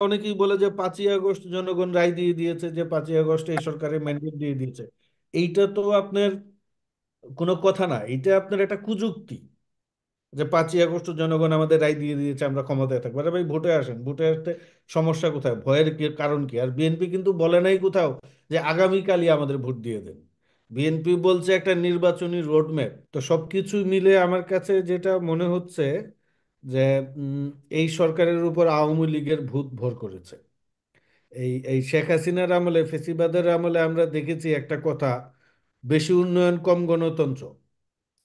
অনেকেই বলে যে 5ই আগস্ট জনগণ রায় দিয়ে দিয়েছে, যে 5ই আগস্ট এই সরকারের ম্যান্ডেট দিয়ে দিয়েছে। এইটা তো আপনার কোনো কথা না, এটা আপনার একটা কুযুক্তি যে 5ই আগস্ট জনগণ আমাদের রায় দিয়ে দিয়েছে আমরা ক্ষমতায় থাকবো। আরে ভাই, ভোটে আসেন, ভোটে আসতে সমস্যা কোথায়? ভয়ের কি কারণ কি? আর বিএনপি কিন্তু বলে নাই কোথাও যে আগামীকালই আমাদের ভোট দিয়ে দেন। বিএনপি বলছে একটা নির্বাচনী রোডম্যাপ। তো সবকিছু মিলে আমার কাছে যেটা মনে হচ্ছে যে উম, এই সরকারের উপর আওয়ামী লীগের ভূত ভর করেছে। এই এই শেখ হাসিনার আমলে, ফেসিবাদের আমলে আমরা দেখেছি একটা কথা, বেশি উন্নয়ন কম গণতন্ত্র।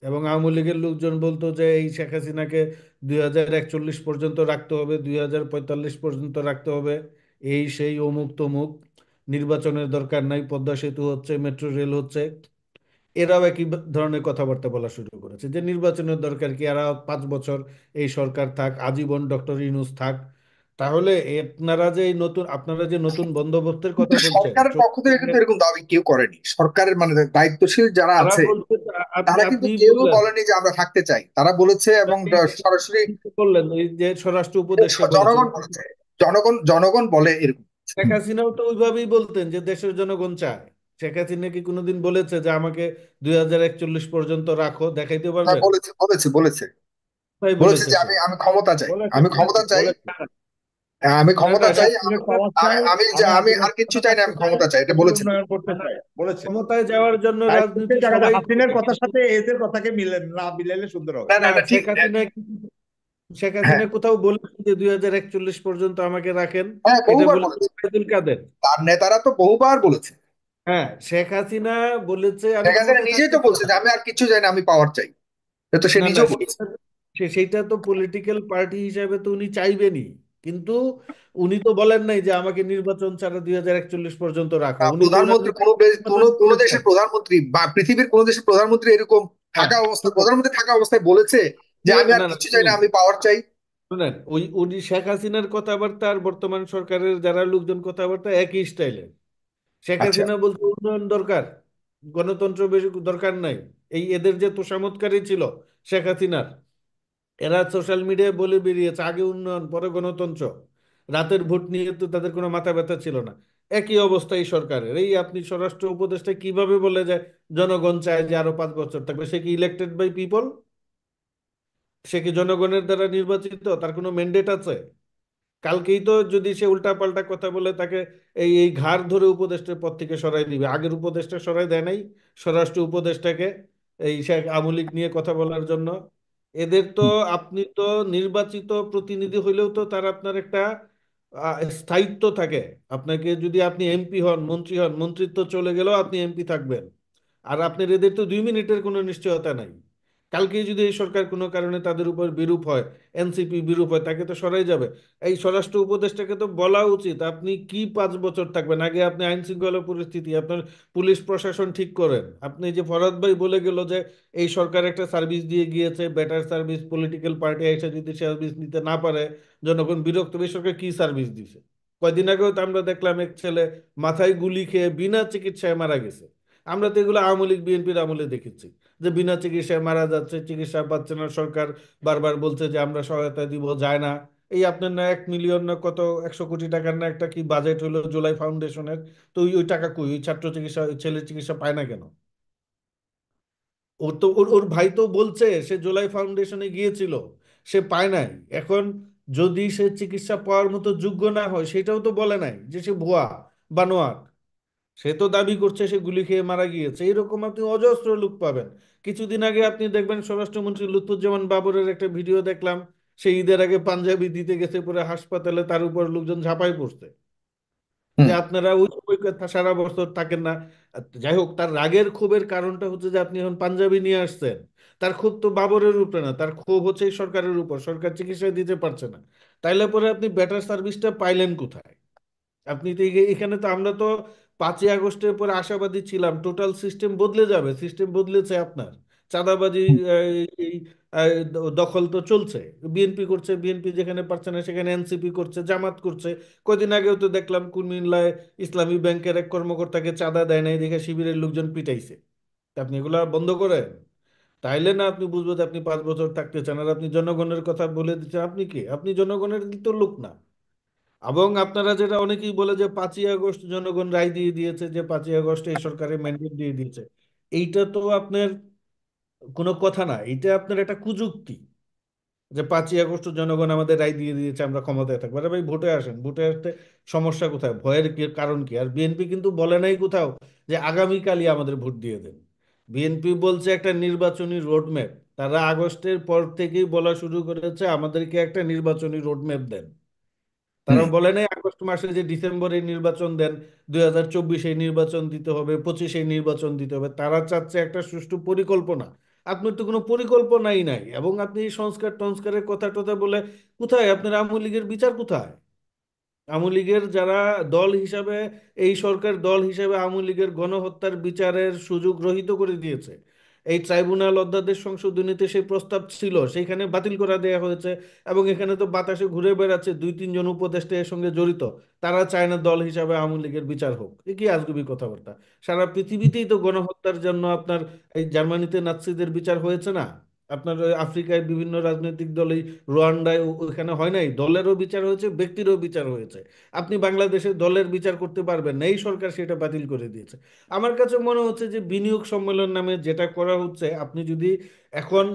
এবং আওয়ামী লীগের লোকজন বলতো যে এই শেখ হাসিনাকে 2041 পর্যন্ত রাখতে হবে, 2045 পর্যন্ত রাখতে হবে, এই সেই অমুক তমুক, নির্বাচনের দরকার নাই, পদ্মা সেতু হচ্ছে, মেট্রো রেল হচ্ছে। এরাও একই ধরনের কথাবার্তা বলা শুরু করেছে যে নির্বাচনের দরকার কি, এরা 5 বছর এই সরকার থাক, আজীবন ডক্টর ইউনূস থাক। তাহলে আপনারা যে নতুন বন্দোবস্তের কিন্তু কথা বলছেন, সরকারের পক্ষ থেকে কিন্তু এরকম দাবি কেউ করেনি। সরকারের মানে দায়িত্বশীল যারা তারা আছে বলছে, আপনি তারা কিন্তু আপনি কেউ বললেন, বলেনি যে আমরা থাকতে চাই, তারা বলেছে এবং এই যে সরাসরি আপনি যে বললেন, এই যে স্বরাষ্ট্র উপদেষ্টা বলেছে, জনগণ বলেছে। জনগণ জনগণ বলে এরকম। শেখ হুম। হাসিনাও তো ওইভাবেই বলতেন যে দেশের জনগণ চায়। শেখ হাসিনা কি কোনোদিন বলেছে যে আমাকে 2041 পর্যন্ত রাখো? দেখাইতে হ্যাঁ, পারবেন? বলেছে বলেছে বলেছে তাই বলেছে বলেছে যে সে। আমি আমি ক্ষমতা চাই, বলেছে আমি ঠিক ক্ষমতা আছে, চাই। বলেছে। হ্যাঁ, আমি না না, ক্ষমতা চাই। আপনার আমি পাওয়ার আমি চাই, আমি আমি আমি আর কিছু ক্ষমতা চাই না, থাকতে আমি চাই, ক্ষমতা চাই, এটা দেশের বলেছে। উন্নয়ন করতে চাই। বলেছে। ক্ষমতায় যাওয়ার জন্য দায়িত্বের রাজনীতি জায়গাটা সবাই হাসিনের করে, কথার কিন্তু সাথে এদের কথাকে মিলে না মিলাইলে সুন্দর হবে। না না, না, এটা ঠিক। শেখ হ্যাঁ হাসিনা কোথাও বলেছেন যে 2041 পর্যন্ত আমাকে রাখেন? হ্যাঁ, এটা বহুবার বলেছে বলেছে। ওবায়দুল কাদের। তার নেতারা তো বহুবার বলেছে। হ্যাঁ, শেখ হাসিনা বলেছে আমি শেখ হাসিনা ক্ষমতায় নিজেই থাকতে তো বলছে চাই। যে আমি আর কিছু চাই না, আমি পাওয়ার চাই। এটা তো সে না না, নিজেও বলেছে। সেইটা তো পলিটিক্যাল পার্টি হিসাবে তো উনি চাইবেনই, কিন্তু উনি তো বলেন নাই যে আমাকে নির্বাচন ছাড়া 2041 পর্যন্ত রাখো। উনি তো প্রধানমন্ত্রী ওনাদের কোন কোন নির্বাচন কোন করেছেন। দেশের প্রধানমন্ত্রী বা পৃথিবীর কোন দেশের প্রধানমন্ত্রী এরকম হ্যাঁ, শুনুন, প্রধানমন্ত্রী থাকা অবস্থায় বলেছে যে আমি আর না না, কিছু চাই না, শুনুন, আমি পাওয়ার চাই? শুনেন, উনি শেখ হাসিনার কথাবার্তা আর বর্তমান সরকারের যারা লোকজন কথাবার্তা একই স্টাইলের। শেখ আচ্ছা। হাসিনা বলতে উন্নয়ন দরকার, গণতন্ত্র বেশি দরকার নাই। এই এদের যে তোষামোদকারী ছিল শেখ হাসিনার, এরা সোশ্যাল মিডিয়ায় বলে বেরিয়েছে আগে উন্নয়ন পরে গণতন্ত্র। রাতের ভোট নিয়ে তো তাদের কোনো মাথা ব্যথা ছিল না। একই অবস্থা এই সরকারের। এই আপনি স্বরাষ্ট্র উপদেষ্টা কিভাবে বলে যায় জনগণ চায় যে আরো 5 বছর থাকবে? সে কি ইলেক্টেড বাই পিপল? সে কি জনগণের দ্বারা নির্বাচিত? তার কোনো ম্যান্ডেট আছে? কালকেই তো যদি সে উল্টা পাল্টা কথা বলে, তাকে এই এই ঘাড় ধরে উপদেষ্টার পদ থেকে সরাই দিবে। আগের উপদেষ্টা সরাই দেয় নাই স্বরাষ্ট্র উপদেষ্টাকে এই শেখ আমলিক নিয়ে কথা বলার জন্য? এদের তো, আপনি তো নির্বাচিত প্রতিনিধি হইলেও তো তার আপনার একটা স্থায়িত্ব থাকে। আপনাকে যদি আপনি এমপি হন, মন্ত্রী হন, মন্ত্রিত্ব চলে গেলেও আপনি এমপি থাকবেন। আর আপনার এদের তো 2 মিনিটের কোনো নিশ্চয়তা নাই। কালকেই যদি এই সরকার কোনো কারণে তাদের উপর বিরূপ হয়, এনসিপি বিরূপ হয়, তাকে তো সরাই যাবে। এই স্বরাষ্ট্র উপদেষ্টাকে তো বলা উচিত আপনি কি 5 বছর থাকবেন, আগে আপনি আইন শৃঙ্খলা পরিস্থিতি, আপনার পুলিশ প্রশাসন ঠিক করেন। আপনি যে ফরহাদ ভাই বলে গেল যে এই সরকার একটা সার্ভিস দিয়ে গিয়েছে, বেটার সার্ভিস, পলিটিক্যাল পার্টি এসে যদি সার্ভিস নিতে না পারে জনগণ বিরক্ত হবে। এই সরকার কি সার্ভিস দিছে? কয়দিন আগেও তো আমরা দেখলাম এক ছেলে মাথায় গুলি খেয়ে বিনা চিকিৎসায় মারা গেছে। আমরা তো এগুলো আওয়ামী লীগ বিএনপির আমলে দেখেছি যে বিনা চিকিৎসায় মারা যাচ্ছে, চিকিৎসা পাচ্ছে না সরকার, বারবার বলছে যে আমরা সহায়তা দিব, যায় না। এই আপনার না 1 মিলিয়ন না কত, 100 কোটি টাকার না একটা কি বাজেট হলো জুলাই ফাউন্ডেশনের? তো ওই ওই টাকা কই? ওই ছাত্র চিকিৎসা, ওই ছেলের চিকিৎসা পায় না কেন? ও তো ওর ওর ভাই তো বলছে সে জুলাই ফাউন্ডেশনে গিয়েছিল, সে পায় নাই। এখন যদি সে চিকিৎসা পাওয়ার মতো যোগ্য না হয়, সেটাও তো বলে নাই যে সে ভুয়া, বানোয়াট। সে তো দাবি করছে সে গুলি খেয়ে মারা গিয়েছে। এরকম আপনি অজস্র লোক পাবেন। কিছুদিন আগে আপনি দেখবেন স্বরাষ্ট্রমন্ত্রী লুৎফুজ্জামান বাবরের একটা ভিডিও দেখলাম, সে ঈদের আগে পাঞ্জাবি দিতে গেছে পরে হাসপাতালে, তার উপর লোকজন ঝাঁপাই পড়ছে যে হুম। আপনারা ওই ওই কথা সারা বছর থাকেন না। যাই হোক, তার রাগের ক্ষোভের কারণটা হচ্ছে যে আপনি এখন পাঞ্জাবি নিয়ে আসছেন। তার ক্ষোভ তো বাবরের উপরে না, তার ক্ষোভ হচ্ছে এই সরকারের উপর, সরকার চিকিৎসা দিতে পারছে না। তাইলে পরে আপনি বেটার সার্ভিসটা পাইলেন কোথায়? আপনি তো এখানে তো আমরা তো 5ই আগস্টের পরে আশাবাদী ছিলাম টোটাল সিস্টেম বদলে যাবে। সিস্টেম বদলেছে আপনার। চাঁদাবাজি, এই দখল তো চলছে। বিএনপি করছে, বিএনপি যেখানে পারছে না সেখানে এনসিপি করছে, জামাত করছে। কয়দিন আগেও তো দেখলাম কুমিল্লায় ইসলামী ব্যাংকের এক কর্মকর্তাকে চাঁদা দেয় নাই দেখে শিবিরের লোকজন পিটাইছে। তা আপনি এগুলা বন্ধ করেন, তাইলে না আপনি বুঝবেন যে আপনি 5 বছর থাকতে চান। আর আপনি জনগণের কথা বলে দিচ্ছেন, আপনি কি? আপনি জনগণের তো লোক না। এবং আপনারা যেটা অনেকেই বলে যে 5ই আগস্ট জনগণ রায় দিয়ে দিয়েছে, যে 5ই আগস্ট এই সরকারের ম্যান্ডেট দিয়ে দিয়েছে, এইটা তো আপনার কোনো কথা না, এটা আপনার একটা কুযুক্তি যে 5ই আগস্ট জনগণ আমাদের রায় দিয়ে দিয়েছে আমরা ক্ষমতায় থাকবো। আরে ভাই, ভোটে আসেন, ভোটে আসতে সমস্যা কোথায়? ভয়ের কি কারণ কি? আর বিএনপি কিন্তু বলে নাই কোথাও যে আগামীকালই আমাদের ভোট দিয়ে দেন। বিএনপি বলছে একটা নির্বাচনী রোডম্যাপ। তারা আগস্টের পর থেকেই বলা শুরু করেছে আমাদেরকে একটা নির্বাচনী রোডম্যাপ দেন। তারা হুম। বলে নাই আগস্ট মাসে যে ডিসেম্বরে নির্বাচন দেন, 2024-এ নির্বাচন দিতে হবে, 25-এ নির্বাচন দিতে হবে। তারা চাচ্ছে একটা সুষ্ঠু পরিকল্পনা। আপনার তো কোনো পরিকল্পনাই নাই, এবং আপনি এই সংস্কার টংস্কারের কথা টথা বলে কোথায় আপনার আওয়ামী লীগের বিচার কোথায়? আওয়ামী লীগের যারা দল হিসাবে, এই সরকার দল হিসাবে আওয়ামী লীগের গণহত্যার বিচারের সুযোগ রহিত করে দিয়েছে। এই ট্রাইব্যুনাল অধ্যাদেশ সংশোধনীতে সেই প্রস্তাব ছিল, সেইখানে বাতিল করে দেওয়া হয়েছে। এবং এখানে তো বাতাসে ঘুরে বেড়াচ্ছে 2-3 জন উপদেষ্টা এর সঙ্গে জড়িত। তারা চায় না দল হিসাবে আওয়ামী লীগের বিচার হোক। এ কি আজগুবি কথাবার্তা? সারা পৃথিবীতেই তো গণহত্যার জন্য আপনার, এই জার্মানিতে নাৎসিদের বিচার হয়েছে না? আপনার ওই আফ্রিকায় বিভিন্ন রাজনৈতিক দলই, রুয়ান্ডায় ওখানে হয় নাই, দলেরও বিচার হয়েছে, ব্যক্তিরও বিচার হয়েছে। আপনি বাংলাদেশে দলের বিচার করতে পারবেন না, এই সরকার সেটা বাতিল করে দিয়েছে। আমার কাছে মনে হচ্ছে যে বিনিয়োগ সম্মেলন নামে যেটা করা হচ্ছে, আপনি যদি এখন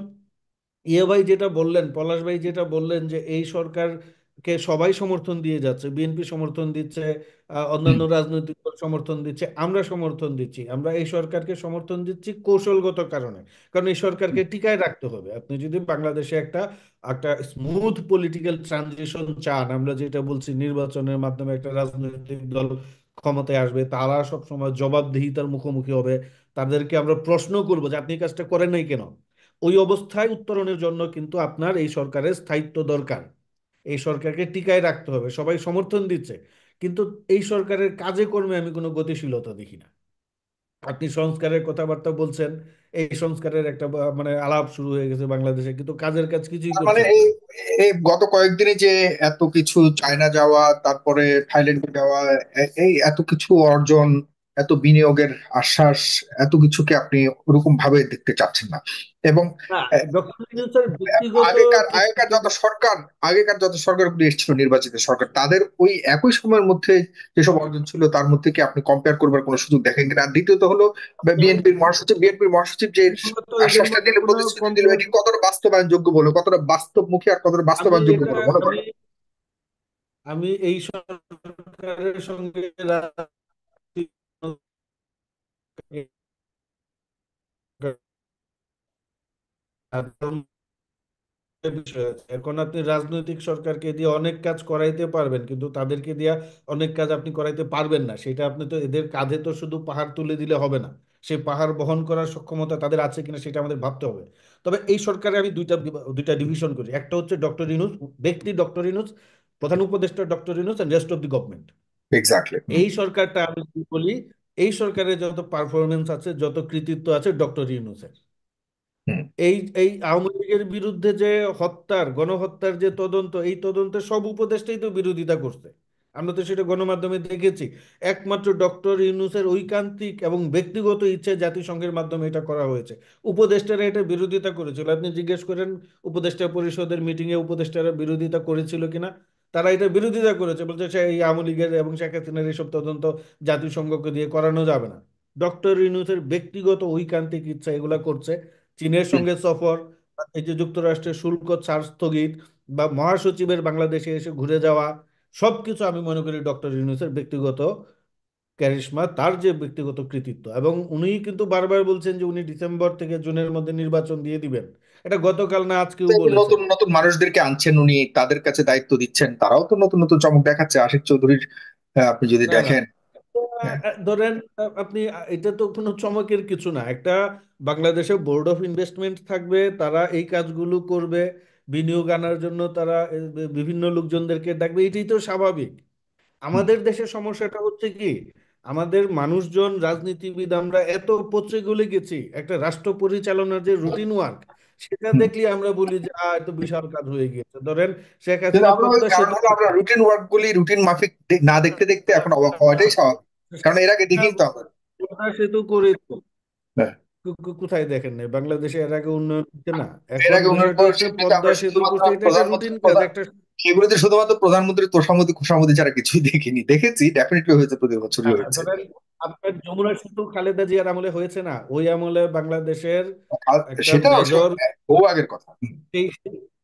ভাই যেটা বললেন, পলাশ ভাই যেটা বললেন যে এই সরকারকে সবাই সমর্থন দিয়ে যাচ্ছে, বিএনপি সমর্থন দিচ্ছে, হুম। অন্যান্য রাজনৈতিক দল সমর্থন দিচ্ছে, আমরা সমর্থন দিচ্ছি। আমরা এই সরকারকে সমর্থন দিচ্ছি কৌশলগত কারণে। কারণ এই সরকারকে টিকায় রাখতে হবে। আপনি যদি বাংলাদেশে একটা একটা স্মুথ পলিটিক্যাল ট্রানজিশন চান, আমরা যেটা বলছি নির্বাচনের মাধ্যমে একটা রাজনৈতিক দল ক্ষমতায় আসবে, তারা সব সময় জবাবদিহিতার মুখোমুখি হবে, তাদেরকে আমরা প্রশ্ন করবো যে আপনি এই কাজটা করেন নাই কেন। ওই অবস্থায় উত্তরণের জন্য কিন্তু আপনার এই সরকারের স্থায়িত্ব দরকার। এই সরকারকে টিকায় রাখতে হবে। সবাই সমর্থন দিচ্ছে, কিন্তু এই সরকারের কাজে কর্মে আমি কোনো গতিশীলতা দেখি না। আপনি সংস্কারের কথাবার্তা বলছেন, এই সংস্কারের একটা মানে আলাপ শুরু হয়ে গেছে বাংলাদেশে, কিন্তু কাজের কাজ কিছুই তার মানে করছেন এই না। এই গত কয়েকদিনে যে এত কিছু, চায়না যাওয়া, তারপরে থাইল্যান্ডে যাওয়া, এই এত কিছু অর্জন, এত বিনিয়োগের আশ্বাস, এত কিছুকে আপনি ওরকম ভাবে দেখতে চাচ্ছেন না। এবং না, আহ, ডক্টর ইউনূসের ব্যক্তিগত আগেকার আগেকার কৃতিত্ব। যত সরকার আগেকার যত সরকারগুলি এসেছিল, নির্বাচিত সরকার, তাদের ওই একই সময়ের মধ্যে যেসব অর্জন ছিল তার মধ্যে কি আপনি কম্পেয়ার করবার কোনো সুযোগ দেখেন কিনা? আর দ্বিতীয়ত হলো, বিএনপির মহাসচিব যে প্রথমত এদের আশ্বাসটা মধ্যে দিল, কোনো প্রতিশ্রুতি দিল, কম্পেয়ার, এটি কতটা বাস্তবায়নযোগ্য বলে, কতটা বাস্তবমুখী আর কতটা আমি বাস্তবায়নযোগ্য এটা বলে মনে আমি করেন? আমি এই সরকারের সঙ্গে বিষয় আছে। এখন আপনি রাজনৈতিক সরকারকে দিয়ে অনেক কাজ করাইতে পারবেন, কিন্তু তাদেরকে দিয়ে অনেক কাজ আপনি করাইতে পারবেন না। সেটা আপনি তো এদের কাঁধে তো শুধু পাহাড় তুলে দিলে হবে না। সেই পাহাড় বহন করার সক্ষমতা তাদের আছে কিনা সেটা আমাদের ভাবতে হবে। তবে এই সরকারে আমি দুইটা ডিভিশন করি। একটা হচ্ছে ডক্টর ইউনূস, ব্যক্তি ডক্টর ইউনূস, প্রধান উপদেষ্টা doctor Yunus, and rest of the government. Exactly. এই সরকারটা আমি কি বলি, এই সরকারের যত পারফরমেন্স আছে, যত কৃতিত্ব আছে ডক্টর ইউনূসের। এই এই আওয়ামী লীগের বিরুদ্ধে যে গণহত্যার যে তদন্ত, এই তদন্তে সব উপদেষ্টাই তো বিরোধিতা করছে। আমরা তো সেটা গণমাধ্যমে দেখেছি। একমাত্র ডক্টর ইউনূসের ঐকান্তিক এবং ব্যক্তিগত ইচ্ছে জাতিসংঘের মাধ্যমে এটা করা হয়েছে। উপদেষ্টারা এটা বিরোধিতা করেছিল, আপনি জিজ্ঞেস করেন উপদেষ্টা পরিষদের মিটিং এ উপদেষ্টারা বিরোধিতা করেছিল কিনা। তারা এটা বিরোধিতা করেছে, বলছে সে এই আওয়ামী লীগের এবং শেখ হাসিনার এইসব তদন্ত জাতিসংঘকে দিয়ে করানো যাবে না। ডক্টর ইউনূসের ব্যক্তিগত ঐকান্তিক ইচ্ছা এগুলা করছে। চীনের সঙ্গে সফর, এই যে যুক্তরাষ্ট্রের শুল্ক ছাড় স্থগিত, বা মহাসচিবের বাংলাদেশে এসে ঘুরে যাওয়া, সবকিছু আমি মনে করি ডক্টর ইউনূসের ব্যক্তিগত ক্যারিশমা, তার যে ব্যক্তিগত কৃতিত্ব। এবং উনি কিন্তু বারবার বলছেন যে উনি ডিসেম্বর থেকে জুনের মধ্যে নির্বাচন দিয়ে দিবেন। এটা গতকাল না আজকেও বলেছেন। নতুন নতুন মানুষদেরকে আনছেন উনি, তাদের কাছে দায়িত্ব দিচ্ছেন, তারাও তো নতুন নতুন চমক দেখাচ্ছে। আশিক চৌধুরীর আপনি যদি না, না, দেখেন। হ্যাঁ। ধরেন আপনি এটা তো কোনো চমকের কিছু না। একটা বাংলাদেশে বোর্ড অফ ইনভেস্টমেন্ট থাকবে, তারা এই কাজগুলো করবে, বিনিয়োগ আনার জন্য তারা বিভিন্ন লোকজনদেরকে ডাকবে, এটাই তো স্বাভাবিক। হুম। আমাদের দেশের সমস্যাটা হচ্ছে কি, আমাদের মানুষজন, রাজনীতিবিদ, আমরা এত পচে গলে গেছি। একটা রাষ্ট্র পরিচালনার যে রুটিন ওয়ার্ক, সেটা হুম। দেখলে আমরা বলি যে এত বিশাল কাজ হয়ে গিয়েছে। ধরেন শেখ কিন্তু হাসিনা আমরা ওই পদ্মা কারণ সেতু হলো আমরা রুটিন ওয়ার্ক গুলি রুটিন মাফিক না দেখতে দেখতে এখন অবাক হওয়াটাই স্বাভাবিক। কারণ এর আগে দেখিনি তো আমরা। পদ্মা সেতু করেছে। হ্যাঁ। কোথায় দেখেন নাই বাংলাদেশে এর আগে উন্নয়ন হচ্ছে না? এর এখন আগে উন্নয়ন বিষয়টা হচ্ছে করেছেন কিন্তু পদ্মা আমরা সেতু শুধুমাত্র করছে, এটা একটা প্রধানমন্ত্রী রুটিন কাজ, প্রধান। একটা এগুলোতে শুধুমাত্র প্রধানমন্ত্রীর তোষামোদী খোশামোদী ছাড়া কিছুই দেখিনি, দেখেছি ডেফিনেটলি হয়েছে, প্রতি বছরই হয়েছে। ধরেন আপনার যমুনা সেতু খালেদা জিয়ার আমলে হয়েছে না, ওই আমলে বাংলাদেশের একটা সেটা মেজর, বহু আগের কথা। সেই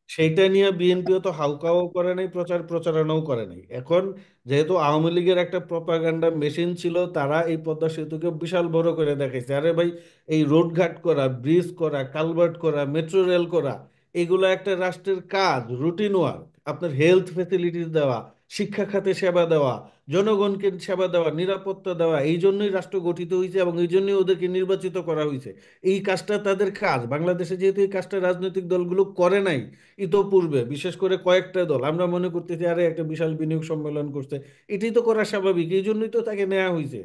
সেইটা নিয়ে বিএনপিও তো হাউকাও করে নাই, প্রচারণাও করে নাই। এখন যেহেতু আওয়ামী লীগের একটা প্রপাগান্ডা মেশিন ছিল, তারা এই পদ্মা সেতুকে বিশাল বড় করে দেখাইছে, আরে ভাই এই রোডঘাট করা, ব্রিজ করা, কালভার্ট করা, মেট্রো রেল করা, এগুলো একটা রাষ্ট্রের কাজ, রুটিন ওয়ার্ক। আপনার হেলথ ফেসিলিটিস দেওয়া, শিক্ষা খাতে সেবা দেওয়া, জনগণকে সেবা দেওয়া, নিরাপত্তা দেওয়া, এই জন্যই রাষ্ট্র গঠিত হয়েছে এবং এই জন্যই ওদেরকে নির্বাচিত করা হয়েছে। এই কাজটা তাদের কাজ। বাংলাদেশে যেহেতু এই কাজটা রাজনৈতিক দলগুলো করে নাই ইতোপূর্বে, বিশেষ করে কয়েকটা দল, আমরা মনে করতেছি আরে একটা বিশাল বিনিয়োগ সম্মেলন করছে, এটাই তো করা স্বাভাবিক, এই জন্যই তো তাকে নেওয়া হয়েছে।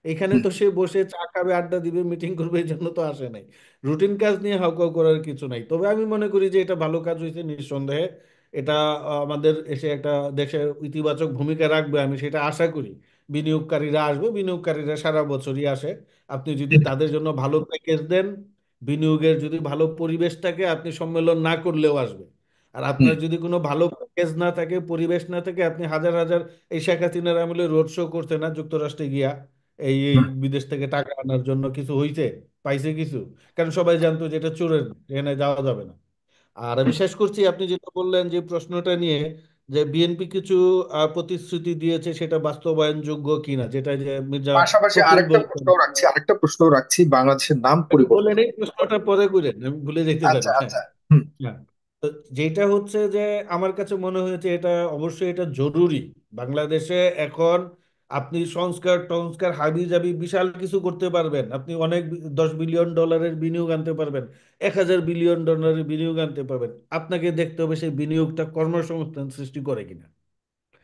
এখানে হুম, তো সে বসে চা খাবে, আড্ডা দিবে, মিটিং করবে, এই জন্য তো আসে নাই। রুটিন কাজ নিয়ে হাউকাউ করার কিছু নাই। তবে আমি মনে করি যে এটা ভালো কাজ হয়েছে নিঃসন্দেহে। এটা আমাদের এসে একটা দেশে ইতিবাচক ভূমিকা রাখবে, আমি সেটা আশা করি। বিনিয়োগকারীরা আসবে, বিনিয়োগকারীরা সারা বছরই আসে। আপনি যদি হুম, তাদের জন্য ভালো প্যাকেজ দেন, বিনিয়োগের যদি ভালো পরিবেশ থাকে, আপনি সম্মেলন না করলেও আসবে। আর হুম, আপনার যদি কোনো ভালো প্যাকেজ না থাকে, পরিবেশ না থাকে, আপনি হাজার হাজার, এই শেখ হাসিনার আমলে রোড শো করতে না যুক্তরাষ্ট্রে গিয়া, এই হুম, বিদেশ থেকে টাকা আনার জন্য কিছু হইছে, পাইছে কিছু? কারণ সবাই জানতো যে এটা চোরের, এখানে যাওয়া যাবে না। আর আমি শেষ করছি, আপনি যেটা বললেন যে প্রশ্নটা নিয়ে, যে বিএনপি কিছু প্রতিশ্রুতি দিয়েছে, সেটা বাস্তবায়নযোগ্য কিনা, যেটা যে মির্জা পাশাপাশি ফখরুল আরেকটা বলছেন। প্রশ্ন রাখছি, বাংলাদেশের নাম একটু বললেন, পরিবর্তন। এই প্রশ্নটা পরে করেন, আমি ভুলে যেতে পারি। আচ্ছা, হ্যাঁ, আচ্ছা। হুম। হ্যাঁ। তো যেটা হচ্ছে যে আমার কাছে মনে হয়েছে এটা অবশ্যই এটা জরুরি। বাংলাদেশে এখন আপনি সংস্কার টংস্কার হাবি জাবি বিশাল কিছু করতে পারবেন, আপনি অনেক 10 বিলিয়ন ডলারের বিনিয়োগ আনতে পারবেন, 1000 বিলিয়ন ডলারের বিনিয়োগ আনতে পারবেন। আপনাকে দেখতে হবে সেই বিনিয়োগটা কর্মসংস্থান সৃষ্টি করে কিনা।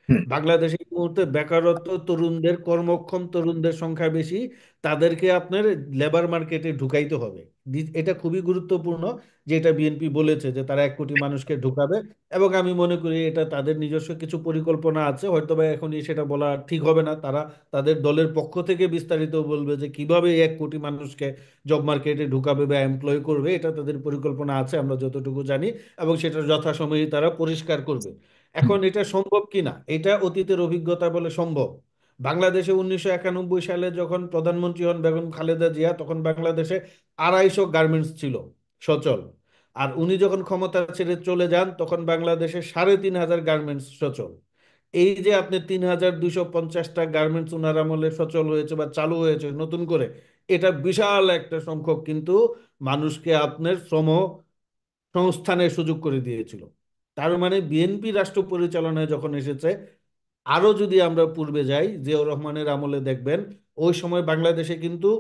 হুম, বাংলাদেশে এই মুহূর্তে বেকারত্ব, তরুণদের, কর্মক্ষম তরুণদের সংখ্যা বেশি, তাদেরকে আপনার লেবার মার্কেটে ঢুকাইতে হবে। এটা খুবই গুরুত্বপূর্ণ, যে এটা বিএনপি বলেছে যে তারা 1 কোটি মানুষকে ঢুকাবে। এবং আমি মনে করি এটা তাদের নিজস্ব কিছু পরিকল্পনা আছে, হয়তোবা এখনই সেটা বলা ঠিক হবে না। তারা তাদের দলের পক্ষ থেকে বিস্তারিত বলবে যে কিভাবে এই 1 কোটি মানুষকে জব মার্কেটে ঢুকাবে বা এমপ্লয় করবে, এটা তাদের পরিকল্পনা আছে আমরা যতটুকু জানি। এবং সেটা যথাসময়ে তারা পরিষ্কার করবে। হুম। এখন এটা সম্ভব কিনা, এটা অতীতের অভিজ্ঞতা বলে সম্ভব। বাংলাদেশে 1991 সালে যখন প্রধানমন্ত্রী হন বেগম খালেদা জিয়া, তখন বাংলাদেশে 250 গার্মেন্টস ছিল সচল। আর উনি যখন ক্ষমতা ছেড়ে চলে যান, তখন বাংলাদেশে 3500 গার্মেন্টস সচল। এই যে আপনি 3250টা গার্মেন্টস উনার আমলে সচল হয়েছে বা চালু হয়েছে নতুন করে, এটা বিশাল একটা সংখ্যক কিন্তু মানুষকে আপনার শ্রম সংস্থানের সুযোগ করে দিয়েছিল। তার মানে বিএনপি রাষ্ট্র পরিচালনায় যখন এসেছে, আরো যদি আমরা পূর্বে যাই, জিয়াউর রহমানের আমলে দেখবেন ওই সময় বাংলাদেশে কিন্তু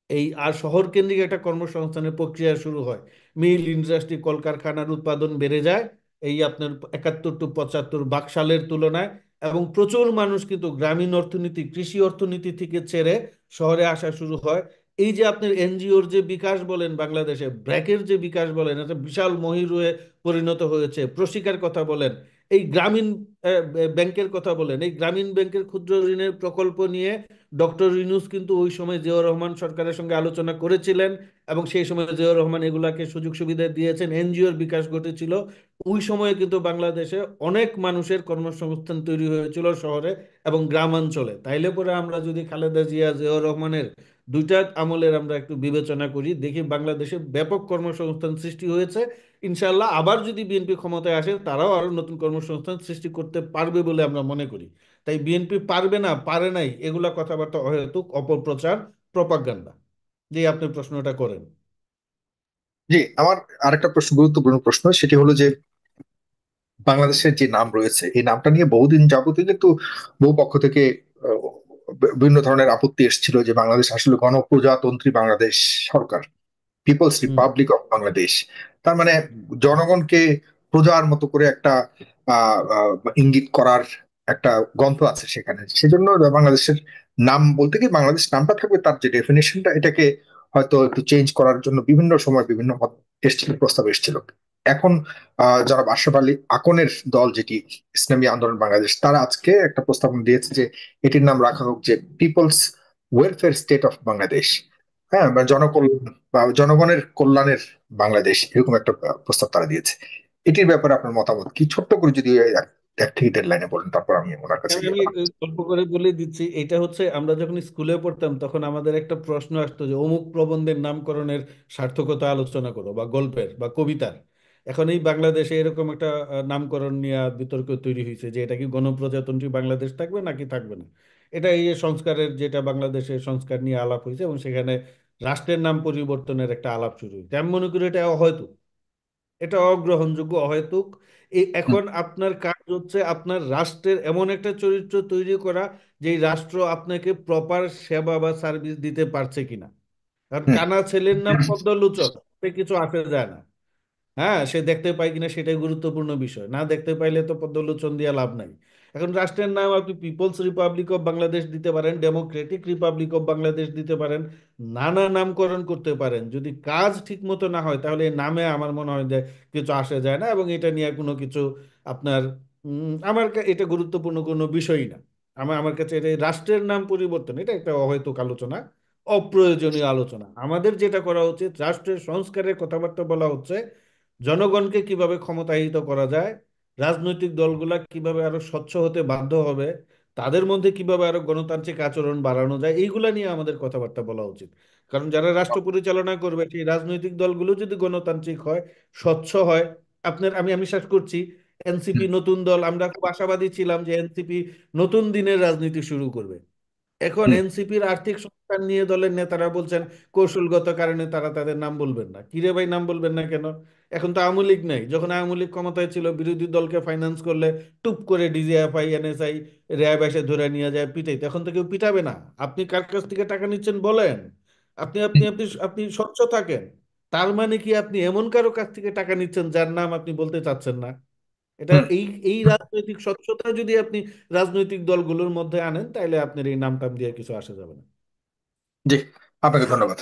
এই আর শহর কেন্দ্রিক একটা কর্মসংস্থানের প্রক্রিয়া শুরু হয়। মিল ইন্ডাস্ট্রি, কলকারখানার উৎপাদন বেড়ে যায় এই আপনার 71 টু 75 বাকশালের তুলনায়। এবং প্রচুর মানুষ কিন্তু গ্রামীণ অর্থনীতি, কৃষি অর্থনীতি থেকে ছেড়ে শহরে আসা শুরু হয়। এই যে আপনার এনজিওর যে বিকাশ বলেন, বাংলাদেশে ব্র্যাকের যে বিকাশ বলেন, একটা বিশাল মহিরুহে পরিণত হয়েছে। প্রশিকার কথা বলেন, এই গ্রামীণ ব্যাংকের কথা বলেন, এই গ্রামীণ ব্যাংকের ক্ষুদ্র ঋণের প্রকল্প নিয়ে ডক্টর ইউনূস কিন্তু ওই সময় জিয়াউর রহমান সরকারের সঙ্গে আলোচনা করেছিলেন। এবং সেই সময় জিয়াউর রহমান এগুলাকে সুযোগ সুবিধা দিয়েছেন, এনজিওর বিকাশ ঘটেছিল। ওই সময়ে কিন্তু বাংলাদেশে অনেক মানুষের কর্মসংস্থান তৈরি হয়েছিল শহরে এবং গ্রামাঞ্চলে। তাইলে পরে আমরা যদি খালেদা জিয়া, জিয়াউর রহমানের দুইটা আমলের আমরা একটু বিবেচনা করি, দেখি বাংলাদেশে ব্যাপক কর্মসংস্থান সৃষ্টি হয়েছে। ইনশাআল্লাহ আবার যদি বিএনপি ক্ষমতায় আসে, তারাও আরো নতুন কর্মসংস্থান সৃষ্টি করতে পারবে বলে আমরা মনে করি। তাই বিএনপি পারবে না, পারে নাই, এগুলা কথাবার্তা অহেতুক, অপপ্রচার, প্রপাগান্ডা। যে আপনি প্রশ্নটা করেন। জি, আমার আরেকটা প্রশ্ন, গুরুত্বপূর্ণ প্রশ্ন, সেটি হলো যে বাংলাদেশের যে নাম রয়েছে, এই নামটা নিয়ে বহুদিন যাবতীয় কিন্তু বহু পক্ষ থেকে আহ, বিভিন্ন ধরনের আপত্তি এসেছিল যে বাংলাদেশ আসলে গণপ্রজাতন্ত্রী বাংলাদেশ সরকার, people's hmm, republic of Bangladesh. তার মানে জনগণকে প্রজার মতো করে একটা ইঙ্গিত করার একটা গন্ধ আছে সেখানে। সেজন্য বাংলাদেশের নাম বলতে কি, বাংলাদেশ নামটা থাকবে, তার যে ডেফিনেশনটা, এটাকে হয়তো একটু চেঞ্জ করার জন্য বিভিন্ন সময় বিভিন্ন মত এসেছিল, প্রস্তাব এসেছিল। এখন যারা আশরাফ আলী আকনের দল, যেটি ইসলামী আন্দোলন বাংলাদেশ, তারা আজকে একটা প্রস্তাবনা দিয়েছে যে এটির নাম রাখা হোক যে people's welfare state of Bangladesh. হ্যাঁ, বা জনকল্যাণ বা জনগণের কল্যাণের বাংলাদেশ, এরকম একটা প্রস্তাব তারা দিয়েছে। এটির ব্যাপারে আপনার মতামত কি, ছোট্ট করে যদি এক থেকে দেড় লাইনে বলেন, তারপর আমি ওনার কাছে আমি গিয়ে আমি কথা গল্প করে বলে দিচ্ছি। এটা হচ্ছে আমরা যখন স্কুলে পড়তাম তখন আমাদের একটা প্রশ্ন আসতো যে অমুক প্রবন্ধের নামকরণের সার্থকতা আলোচনা করো, বা গল্পের বা কবিতার। এখন এই বাংলাদেশে এরকম একটা নামকরণ নিয়ে বিতর্ক তৈরি হয়েছে যে এটা কি গণপ্রজাতন্ত্রী বাংলাদেশ থাকবে নাকি থাকবে না। এটা এই যে সংস্কারের, যেটা বাংলাদেশের সংস্কার নিয়ে আলাপ হয়েছে, এবং সেখানে রাষ্ট্রের নাম পরিবর্তনের একটা আলাপ শুরু হয়েছে। আমি মনে করি এটা অহৈতুক, এটা অগ্রহণযোগ্য, অহেতুক। হুম, এখন আপনার কাজ হচ্ছে আপনার রাষ্ট্রের এমন একটা চরিত্র তৈরি করা যে এই রাষ্ট্র আপনাকে প্রপার সেবা বা সার্ভিস দিতে পারছে কিনা। কারণ হুম, কানা ছেলের নাম পদ্মলোচন, সে কিছু আসে যায় না। হ্যাঁ, সে দেখতে পায় কিনা সেটাই গুরুত্বপূর্ণ বিষয়, না দেখতে পাইলে তো পদ্মলোচন দিয়ে লাভ নাই। এখন রাষ্ট্রের নাম আপনি পিপলস রিপাবলিক অফ বাংলাদেশ দিতে পারেন, ডেমোক্রেটিক রিপাবলিক অফ বাংলাদেশ দিতে পারেন, নানা নামকরণ করতে পারেন। যদি কাজ ঠিক মতো না হয় তাহলে এই নামে আমার মনে হয় যে কিছু আসে যায় না, এবং এটা নিয়ে কোনো কিছু আপনার এটা গুরুত্বপূর্ণ কোনো বিষয়ই না। আমার কাছে এটা রাষ্ট্রের নাম পরিবর্তন, এটা একটা অহেতুক আলোচনা, অপ্রয়োজনীয় আলোচনা। আমাদের যেটা করা উচিত, রাষ্ট্রের সংস্কারের কথাবার্তা বলা হচ্ছে, জনগণকে কিভাবে ক্ষমতায়িত করা যায়, রাজনৈতিক দলগুলা কিভাবে আরো স্বচ্ছ হতে বাধ্য হবে, তাদের মধ্যে কিভাবে আরো গণতান্ত্রিক আচরণ বাড়ানো যায়, এইগুলা নিয়ে আমাদের কথাবার্তা বলা উচিত। কারণ যারা রাষ্ট্র পরিচালনা করবে সেই রাজনৈতিক দলগুলো যদি গণতান্ত্রিক হয়, স্বচ্ছ হয়। আমি আমি বিশ্বাস করছি এনসিপি হুম, নতুন দল, আমরা খুব আশাবাদী ছিলাম যে এনসিপি নতুন দিনের রাজনীতি শুরু করবে। এখন হুম, এনসিপির আর্থিক সংস্থান নিয়ে দলের নেতারা বলছেন কৌশলগত কারণে তারা তাদের নাম বলবেন না। কিরে ভাই, নাম বলবেন না কেন? এখন তো আওয়ামী লীগ নাই। যখন আওয়ামী লীগ ক্ষমতায় ছিল, বিরোধী দলকে ফাইন্যান্স করলে টুপ করে ডিজিএফআই, এনএসআই, র্যাব এসে ধরে নিয়ে যায় পিটাইতে। এখন তো কেউ পিটাবে না। আপনি কার কাছ থেকে টাকা নিচ্ছেন বলেন, আপনি আপনি হুম, আপনি আপনি স্বচ্ছ থাকেন। তার মানে কি আপনি এমন কারো কাছ থেকে টাকা নিচ্ছেন যার নাম আপনি বলতে চাচ্ছেন না? এটা হুম। এই এই রাজনৈতিক স্বচ্ছতা যদি আপনি রাজনৈতিক দলগুলোর মধ্যে আনেন, তাহলে আপনার এই নাম টাম দিয়ে কিছু আসা যাবে না। জি, আপনাকে ধন্যবাদ।